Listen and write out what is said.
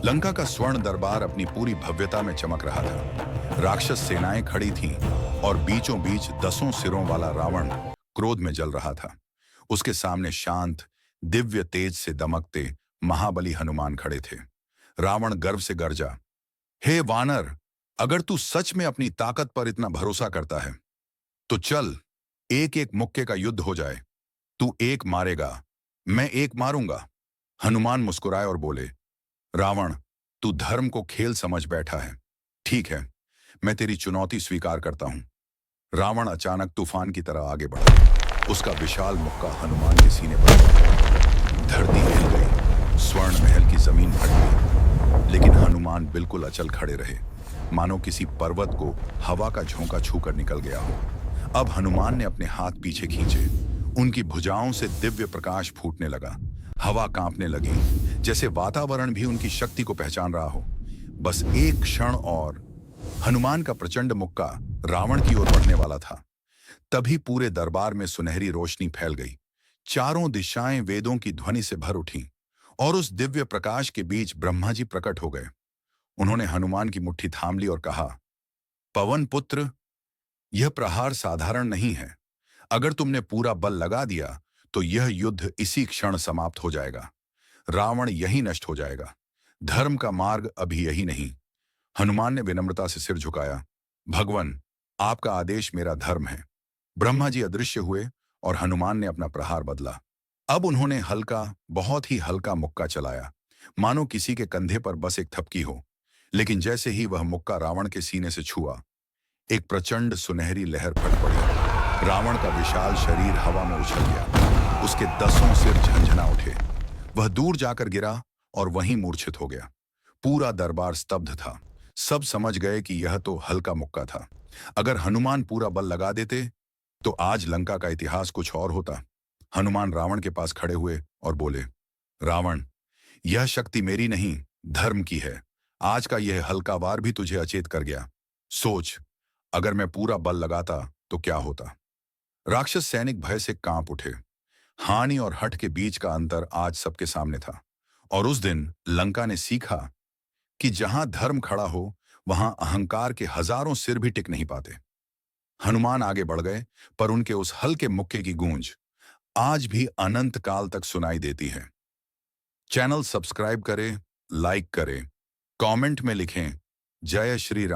लंका का स्वर्ण दरबार अपनी पूरी भव्यता में चमक रहा था। राक्षस सेनाएं खड़ी थीं और बीचों बीच 10 सिरों वाला रावण क्रोध में जल रहा था। उसके सामने शांत, दिव्य तेज से दमकते महाबली हनुमान खड़े थे। रावण गर्व से गरजा, हे वानर, अगर तू सच में अपनी ताकत पर इतना भरोसा करता है तो चल, एक एक मुक्के का युद्ध हो जाए। तू एक मारेगा, मैं एक मारूंगा। हनुमान मुस्कुराए और बोले, रावण, तू धर्म को खेल समझ बैठा है। ठीक है, मैं तेरी चुनौती स्वीकार करता हूं। रावण अचानक तूफान की तरह आगे बढ़ा। उसका विशाल मुक्का हनुमान के सीने पर पड़ा। धरती हिल गई, स्वर्ण महल की जमीन फट गई, लेकिन हनुमान बिल्कुल अचल खड़े रहे, मानो किसी पर्वत को हवा का झोंका छूकर निकल गया हो। अब हनुमान ने अपने हाथ पीछे खींचे। उनकी भुजाओं से दिव्य प्रकाश फूटने लगा। हवा कांपने लगी, जैसे वातावरण भी उनकी शक्ति को पहचान रहा हो। बस एक क्षण और, हनुमान का प्रचंड मुक्का रावण की ओर बढ़ने वाला था। तभी पूरे दरबार में सुनहरी रोशनी फैल गई। चारों दिशाएं वेदों की ध्वनि से भर उठीं और उस दिव्य प्रकाश के बीच ब्रह्मा जी प्रकट हो गए। उन्होंने हनुमान की मुट्ठी थाम ली और कहा, पवन पुत्र, यह प्रहार साधारण नहीं है। अगर तुमने पूरा बल लगा दिया तो यह युद्ध इसी क्षण समाप्त हो जाएगा। रावण यही नष्ट हो जाएगा। धर्म का मार्ग अभी यही नहीं। हनुमान ने विनम्रता से सिर झुकाया, भगवन, आपका आदेश मेरा धर्म है। ब्रह्मा जी अदृश्य हुए और हनुमान ने अपना प्रहार बदला। अब उन्होंने हल्का, बहुत ही हल्का मुक्का चलाया, मानो किसी के कंधे पर बस एक थपकी हो। लेकिन जैसे ही वह मुक्का रावण के सीने से छुआ, एक प्रचंड सुनहरी लहर फट पड़ी। रावण का विशाल शरीर हवा में उछल गया। उसके 10 सिर झंझना उठे। वह दूर जाकर गिरा और वहीं मूर्छित हो गया। पूरा दरबार स्तब्ध था। सब समझ गए कि यह तो हल्का मुक्का था। अगर हनुमान पूरा बल लगा देते तो आज लंका का इतिहास कुछ और होता। हनुमान रावण के पास खड़े हुए और बोले, रावण, यह शक्ति मेरी नहीं, धर्म की है। आज का यह हल्का वार भी तुझे अचेत कर गया। सोच, अगर मैं पूरा बल लगाता तो क्या होता। राक्षस सैनिक भय से कांप उठे। हानि और हठ के बीच का अंतर आज सबके सामने था। और उस दिन लंका ने सीखा कि जहां धर्म खड़ा हो, वहां अहंकार के हजारों सिर भी टिक नहीं पाते। हनुमान आगे बढ़ गए, पर उनके उस हल्के मुक्के की गूंज आज भी अनंत काल तक सुनाई देती है। चैनल सब्सक्राइब करें, लाइक करें, कमेंट में लिखें, जय श्री राम।